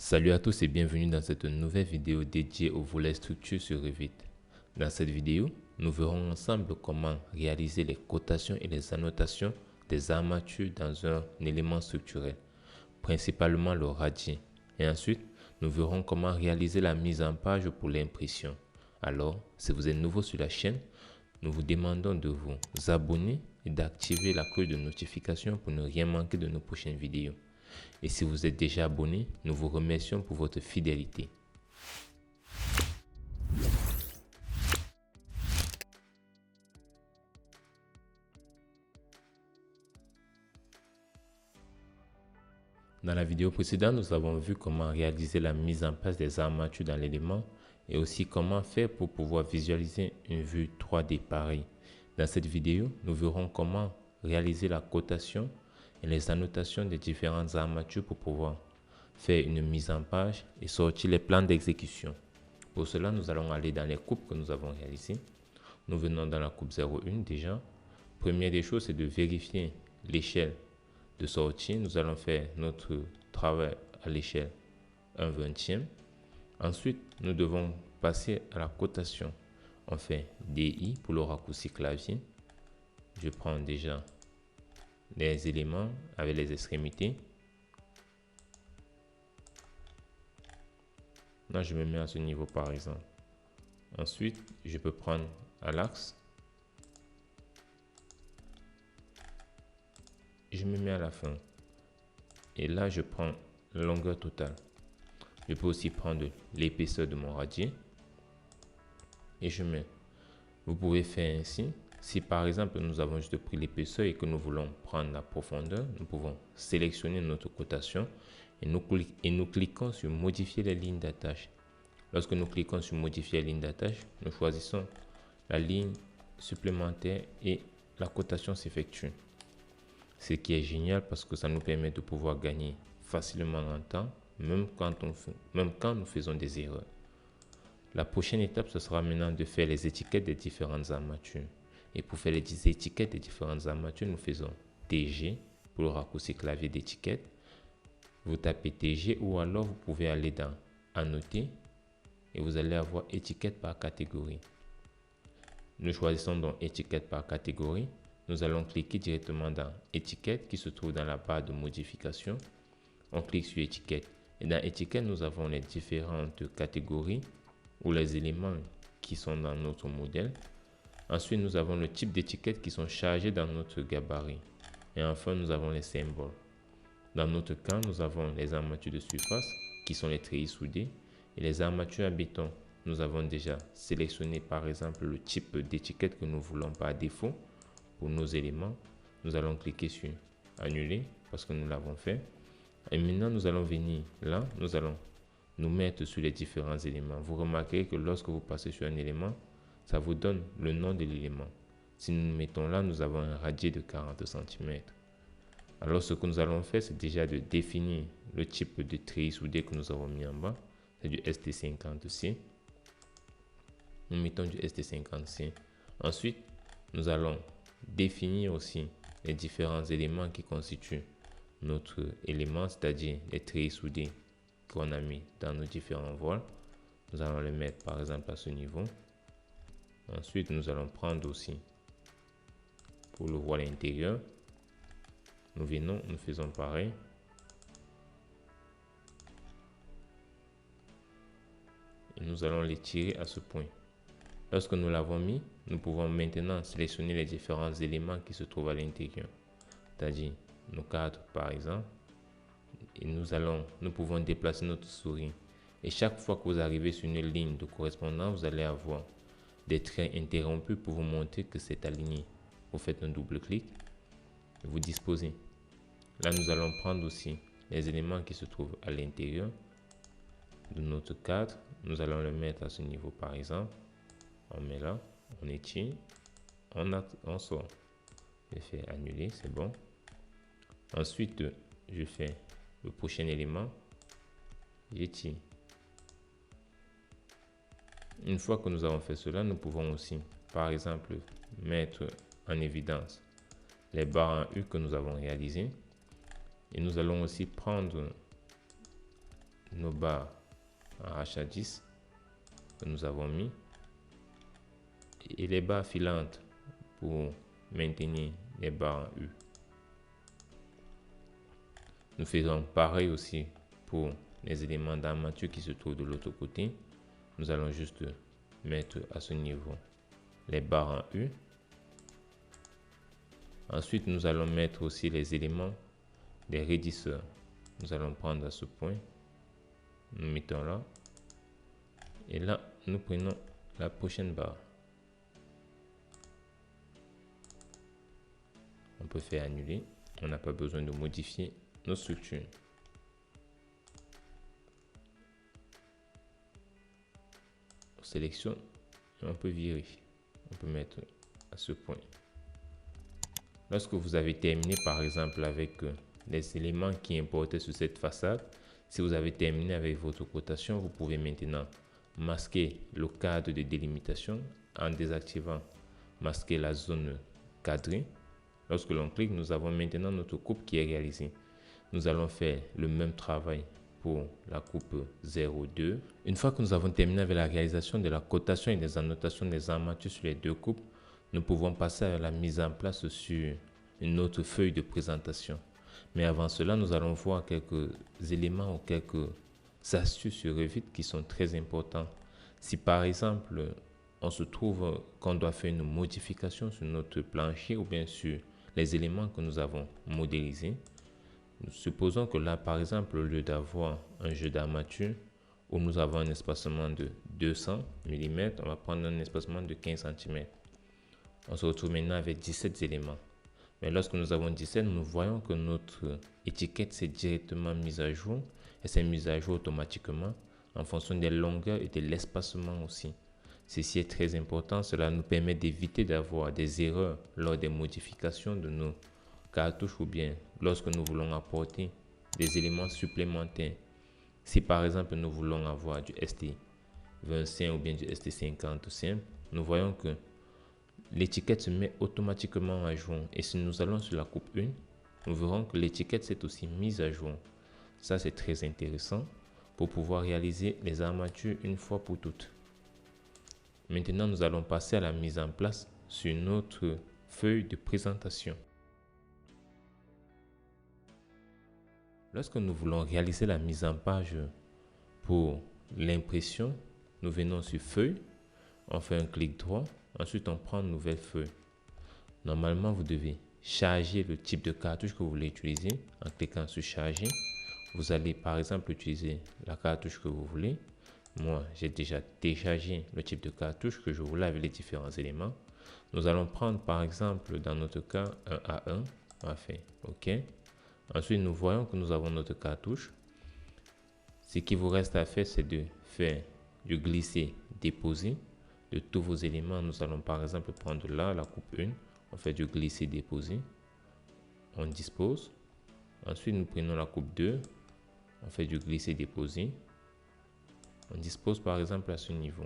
Salut à tous et bienvenue dans cette nouvelle vidéo dédiée au volet structure sur Revit. Dans cette vidéo, nous verrons ensemble comment réaliser les cotations et les annotations des armatures dans un élément structurel, principalement le radier. Et ensuite, nous verrons comment réaliser la mise en page pour l'impression. Alors, si vous êtes nouveau sur la chaîne, nous vous demandons de vous abonner et d'activer la cloche de notification pour ne rien manquer de nos prochaines vidéos. Et si vous êtes déjà abonné, nous vous remercions pour votre fidélité. Dans la vidéo précédente, nous avons vu comment réaliser la mise en place des armatures dans l'élément et aussi comment faire pour pouvoir visualiser une vue 3D pareille. Dans cette vidéo, nous verrons comment réaliser la cotation et les annotations des différentes armatures pour pouvoir faire une mise en page et sortir les plans d'exécution. Pour cela, nous allons aller dans les coupes que nous avons réalisées. Nous venons dans la coupe 01 déjà. Première des choses, c'est de vérifier l'échelle de sortie. Nous allons faire notre travail à l'échelle 1/20. Ensuite, nous devons passer à la cotation. On fait DI pour le raccourci clavier. Je prends déjà les éléments avec les extrémités. Là, je me mets à ce niveau par exemple. Ensuite, je peux prendre à l'axe. Je me mets à la fin. Et là, je prends la longueur totale. Je peux aussi prendre l'épaisseur de mon radier. Et je mets. Vous pouvez faire ainsi. Si par exemple, nous avons juste pris l'épaisseur et que nous voulons prendre la profondeur, nous pouvons sélectionner notre cotation et nous cliquons sur modifier les lignes d'attache. Lorsque nous cliquons sur modifier les lignes d'attache, nous choisissons la ligne supplémentaire et la cotation s'effectue. Ce qui est génial parce que ça nous permet de pouvoir gagner facilement en temps, même quand nous faisons des erreurs. La prochaine étape, ce sera maintenant de faire les étiquettes des différentes armatures. Et pour faire les étiquettes des différentes armatures, nous faisons TG pour le raccourci clavier d'étiquette. Vous tapez TG ou alors vous pouvez aller dans Annoter et vous allez avoir étiquette par catégorie. Nous choisissons donc étiquette par catégorie. Nous allons cliquer directement dans étiquette qui se trouve dans la barre de modification. On clique sur étiquette et dans étiquette, nous avons les différentes catégories ou les éléments qui sont dans notre modèle. Ensuite, nous avons le type d'étiquettes qui sont chargées dans notre gabarit. Et enfin, nous avons les symboles. Dans notre cas, nous avons les armatures de surface qui sont les treillis soudés et les armatures à béton. Nous avons déjà sélectionné par exemple le type d'étiquette que nous voulons par défaut. Pour nos éléments, nous allons cliquer sur annuler parce que nous l'avons fait. Et maintenant, nous allons venir là, nous allons nous mettre sur les différents éléments. Vous remarquerez que lorsque vous passez sur un élément, ça vous donne le nom de l'élément. Si nous nous mettons là, nous avons un radier de 40 cm. Alors, ce que nous allons faire, c'est déjà de définir le type de treillis soudé que nous avons mis en bas. C'est du ST50C. Nous mettons du ST50C. Ensuite, nous allons définir aussi les différents éléments qui constituent notre élément, c'est-à-dire les treillis soudés qu'on a mis dans nos différents voiles. Nous allons les mettre par exemple à ce niveau. Ensuite, nous allons prendre aussi pour le voile intérieur. Nous venons, nous faisons pareil. Et nous allons les tirer à ce point. Lorsque nous l'avons mis, nous pouvons maintenant sélectionner les différents éléments qui se trouvent à l'intérieur, c'est-à-dire nos cadres par exemple. Et nous pouvons déplacer notre souris. Et chaque fois que vous arrivez sur une ligne de correspondance, vous allez avoir des traits interrompus pour vous montrer que c'est aligné. Vous faites un double clic et vous disposez. Là, nous allons prendre aussi les éléments qui se trouvent à l'intérieur de notre cadre. Nous allons le mettre à ce niveau par exemple. On met là, on étire, on sort. Je fais annuler, c'est bon. Ensuite, je fais le prochain élément, j'étire. Une fois que nous avons fait cela, nous pouvons aussi, par exemple, mettre en évidence les barres en U que nous avons réalisées. Et nous allons aussi prendre nos barres en H10 que nous avons mis et les barres filantes pour maintenir les barres en U. Nous faisons pareil aussi pour les éléments d'armature qui se trouvent de l'autre côté. Nous allons juste mettre à ce niveau les barres en U. Ensuite, nous allons mettre aussi les éléments des raidisseurs. Nous allons prendre à ce point, nous mettons là, et là, nous prenons la prochaine barre. On peut faire annuler, on n'a pas besoin de modifier nos structures. On sélectionne et on peut virer. On peut mettre à ce point. Lorsque vous avez terminé par exemple avec les éléments qui importaient sur cette façade, si vous avez terminé avec votre cotation, vous pouvez maintenant masquer le cadre de délimitation en désactivant masquer la zone cadrée. Lorsque l'on clique, nous avons maintenant notre coupe qui est réalisée. Nous allons faire le même travail pour la coupe 02. Une fois que nous avons terminé avec la réalisation de la cotation et des annotations des armatures sur les deux coupes, nous pouvons passer à la mise en place sur une autre feuille de présentation. Mais avant cela, nous allons voir quelques éléments ou quelques astuces sur Revit qui sont très importants. Si par exemple, on se trouve qu'on doit faire une modification sur notre plancher ou bien sur les éléments que nous avons modélisés, supposons que là, par exemple, au lieu d'avoir un jeu d'armature où nous avons un espacement de 200 mm, on va prendre un espacement de 15 cm. On se retrouve maintenant avec 17 éléments. Mais lorsque nous avons 17, nous voyons que notre étiquette s'est directement mise à jour et s'est mise à jour automatiquement en fonction des longueurs et de l'espacement aussi. Ceci est très important, cela nous permet d'éviter d'avoir des erreurs lors des modifications de nos cartouches ou bien lorsque nous voulons apporter des éléments supplémentaires. Si par exemple nous voulons avoir du ST25 ou bien du ST50 simple, nous voyons que l'étiquette se met automatiquement à jour. Et si nous allons sur la coupe 1, nous verrons que l'étiquette s'est aussi mise à jour. Ça, c'est très intéressant pour pouvoir réaliser les armatures une fois pour toutes. Maintenant, nous allons passer à la mise en place sur notre feuille de présentation. Lorsque nous voulons réaliser la mise en page pour l'impression, nous venons sur feuille, on fait un clic droit, ensuite on prend une nouvelle feuille. Normalement, vous devez charger le type de cartouche que vous voulez utiliser en cliquant sur charger. Vous allez par exemple utiliser la cartouche que vous voulez. Moi, j'ai déjà téléchargé le type de cartouche que je voulais avec les différents éléments. Nous allons prendre par exemple dans notre cas un A1. On va faire OK. Ensuite, nous voyons que nous avons notre cartouche. Ce qui vous reste à faire, c'est de faire du glisser-déposer de tous vos éléments. Nous allons par exemple prendre là la coupe 1. On fait du glisser-déposer. On dispose. Ensuite, nous prenons la coupe 2. On fait du glisser-déposer. On dispose par exemple à ce niveau.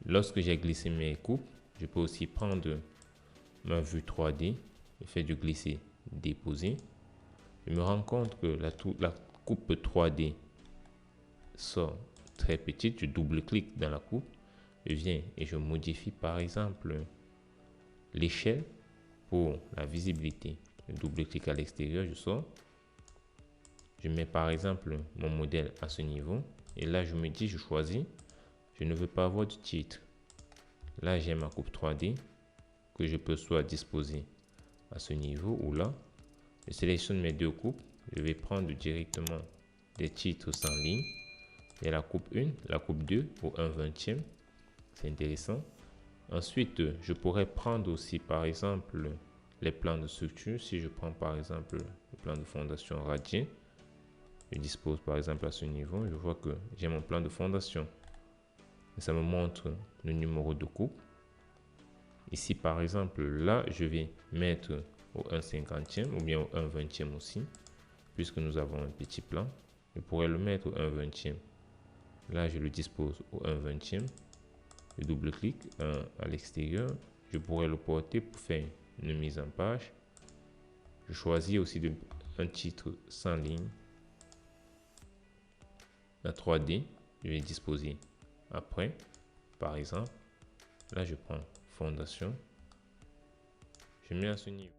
Lorsque j'ai glissé mes coupes, je peux aussi prendre ma vue 3D et faire du glisser-déposer. Je me rends compte que la coupe 3D sort très petite. Je double-clique dans la coupe. Je viens et je modifie par exemple l'échelle pour la visibilité. Je double-clique à l'extérieur, je sors. Je mets par exemple mon modèle à ce niveau. Et là, je me dis, je choisis. Je ne veux pas avoir de titre. Là, j'ai ma coupe 3D que je peux soit disposer à ce niveau ou là. Je sélectionne mes deux coupes. Je vais prendre directement des titres sans ligne. Et la coupe 1, la coupe 2 au 1/20e. C'est intéressant. Ensuite, je pourrais prendre aussi par exemple les plans de structure. Si je prends par exemple le plan de fondation radier, je dispose par exemple à ce niveau, je vois que j'ai mon plan de fondation. Et ça me montre le numéro de coupe. Ici par exemple, là, je vais mettre au 1/50e ou bien au 1/20e aussi, puisque nous avons un petit plan. Je pourrais le mettre au 1/20e. Là, je le dispose au 1/20e. Je double-clique à l'extérieur. Je pourrais le porter pour faire une mise en page. Je choisis aussi un titre sans ligne. La 3D, je vais disposer après. Par exemple, là, je prends fondation. Je mets à ce niveau.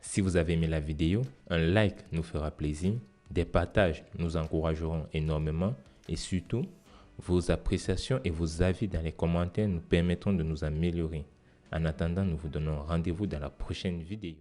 Si vous avez aimé la vidéo, un like nous fera plaisir, des partages nous encourageront énormément et surtout, vos appréciations et vos avis dans les commentaires nous permettront de nous améliorer. En attendant, nous vous donnons rendez-vous dans la prochaine vidéo.